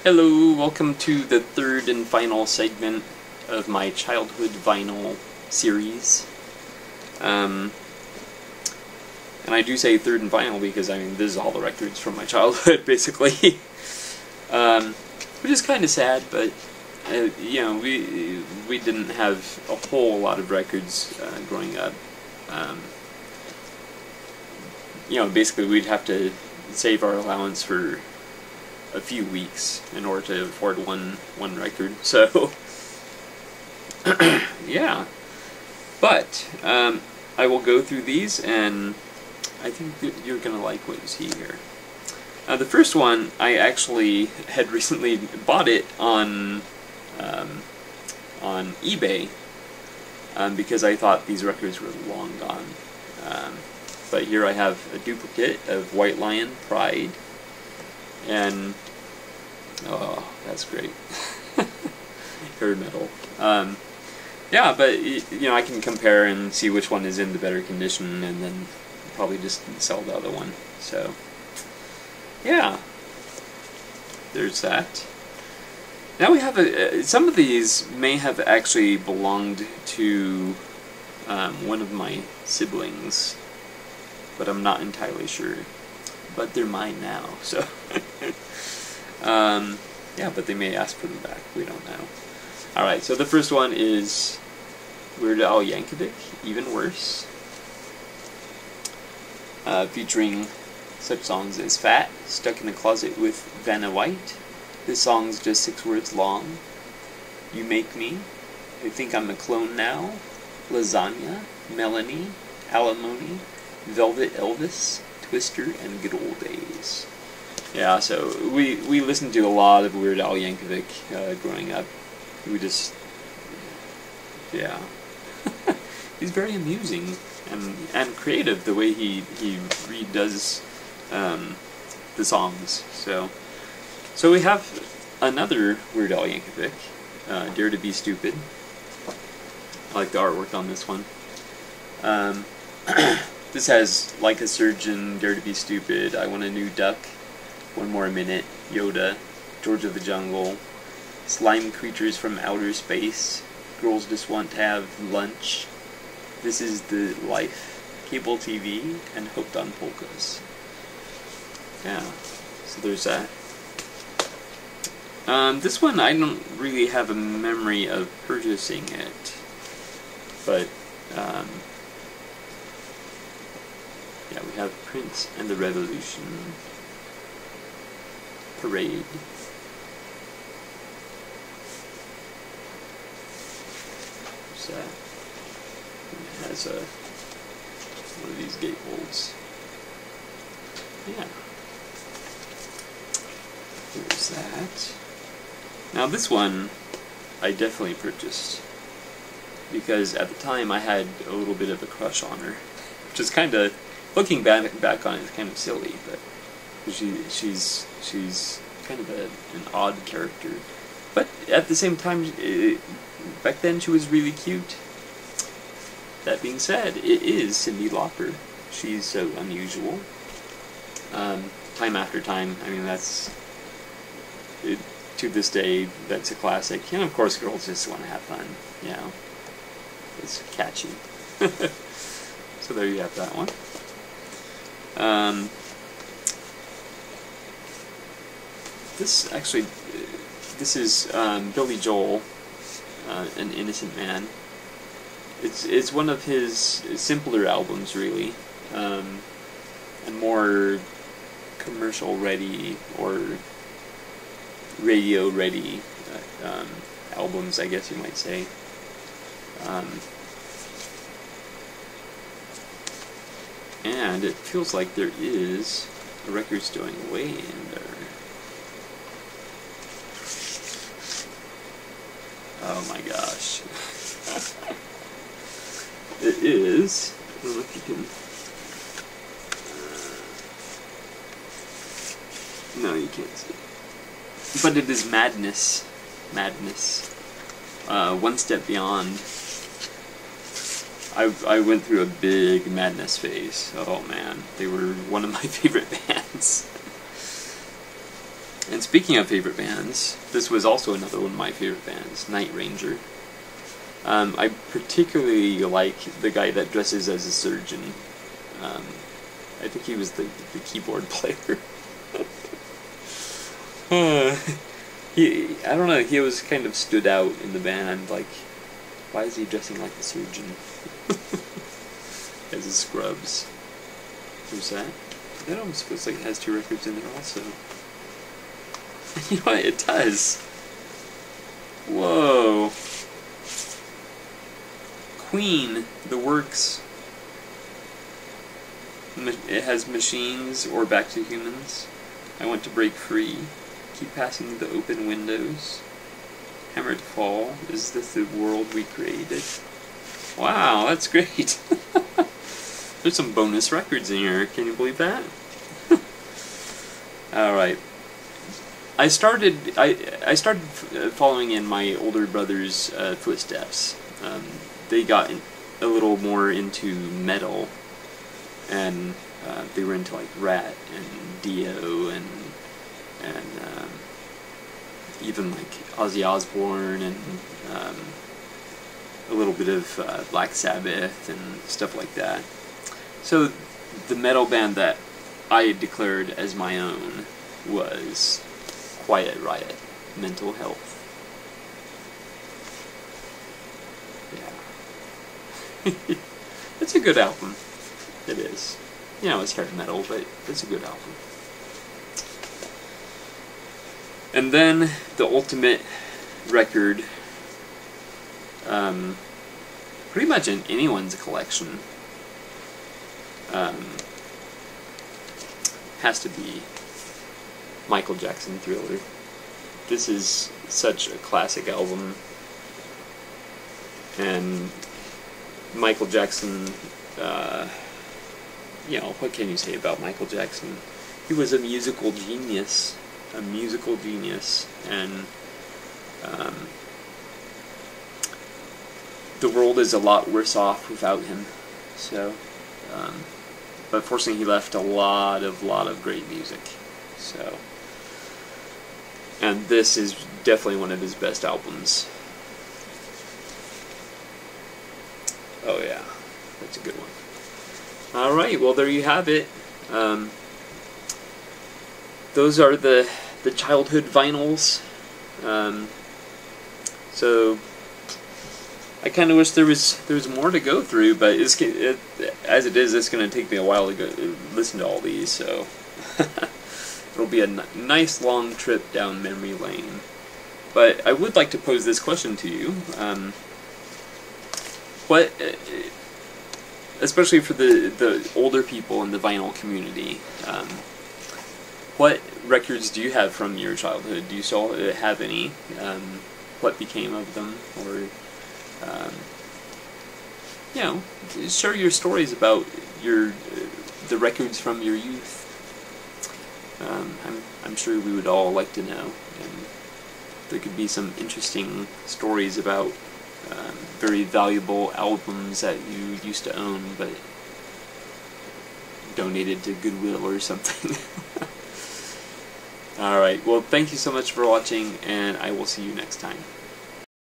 Hello, welcome to the third and final segment of my childhood vinyl series. And I do say third and final because, I mean, this is all the records from my childhood, basically. Which is kind of sad, but, you know, we didn't have a whole lot of records growing up. You know, basically we'd have to save our allowance for a few weeks in order to afford one record. So yeah, but I will go through these, and I think you're gonna like what you see here. The first one, I actually had recently bought it on eBay because I thought these records were long gone. But here I have a duplicate of White Lion, Pride, and oh, that's great. Hair metal. Yeah, but you know, I can compare and see which one is in the better condition, and then probably just sell the other one. So yeah, there's that. Now we have some of these may have actually belonged to one of my siblings, but I'm not entirely sure. But they're mine now, so yeah, but they may ask for them back, we don't know. Alright, so the first one is Weird Al Yankovic, Even Worse, featuring such songs as Fat, Stuck in a Closet with Vanna White. This song's just 6 words long. You Make Me, I Think I'm a Clone Now, Lasagna, Melanie, Alimony, Velvet Elvis, Twister, and Good Old Days. Yeah, so we listened to a lot of Weird Al Yankovic growing up. We just, yeah. He's very amusing and creative the way he redoes the songs. So we have another Weird Al Yankovic, Dare to Be Stupid. I like the artwork on this one. This has Like a Surgeon, Dare to Be Stupid, I Want a New Duck, One More Minute, Yoda, George of the Jungle, Slime Creatures from Outer Space, Girls Just Want to Have Lunch, This Is the Life, Cable TV, and Hooked on Polkas. Yeah, so there's that. This one I don't really have a memory of purchasing it, but yeah, we have Prince and the Revolution, Parade, what's that? It has one of these gatefolds. Yeah, there's that. Now this one I definitely purchased because at the time I had a little bit of a crush on her, which is kind of, looking back on it, it's kind of silly, but she's kind of an odd character. But at the same time, back then she was really cute. That being said, it is Cyndi Lauper. She's so unusual. Time After Time, I mean, that's, to this day, that's a classic. And of course, Girls Just Want to Have Fun, you know. It's catchy. So there you have that one. This is Billy Joel, An Innocent Man. It's one of his simpler albums, really, and more commercial ready or radio ready albums, I guess you might say. And it feels like there is a record stowing away in there. Oh my gosh. It is. I don't know if you can. No, you can't see. But it is Madness. Madness. One Step Beyond. I went through a big Madness phase. Oh man, they were one of my favorite bands. And speaking of favorite bands, this was also another one of my favorite bands, Night Ranger. I particularly like the guy that dresses as a surgeon. I think he was the keyboard player. I don't know, he always kind of stood out in the band, like, why is he dressing like a surgeon? As his scrubs. Who's that? That almost feels like it has 2 records in there also. You know what, it does! Whoa! Queen, The Works. It has Machines or Back to Humans. I Want to Break Free. Keep Passing the Open Windows. Hammer to Fall. Is This the World We Created? Wow, that's great. There's some bonus records in here. Can you believe that? Alright. I started following in my older brother's footsteps. They got a little more into metal, and they were into like Rat and Dio and even like Ozzy Osbourne and a little bit of Black Sabbath and stuff like that. So the metal band that I declared as my own was Quiet Riot, Mental Health. Yeah. It's a good album. It is. You know, it's heavy metal, but it's a good album. And then the ultimate record, pretty much in anyone's collection, has to be Michael Jackson Thriller. This is such a classic album, and Michael Jackson, you know, what can you say about Michael Jackson? He was a musical genius, and the world is a lot worse off without him. So, but fortunately, he left a lot of great music. So, and this is definitely one of his best albums. Oh yeah, that's a good one. Alright, well there you have it. Those are the childhood vinyls. So I kind of wish there was more to go through, but as it is, it's going to take me a while to go listen to all these. So it'll be a nice long trip down memory lane. But I would like to pose this question to you. What, especially for the older people in the vinyl community, what records do you have from your childhood? Do you still have any? What became of them? Or, you know, share your stories about the records from your youth. I'm sure we would all like to know, and there could be some interesting stories about very valuable albums that you used to own but donated to Goodwill or something. Alright, well thank you so much for watching, and I will see you next time.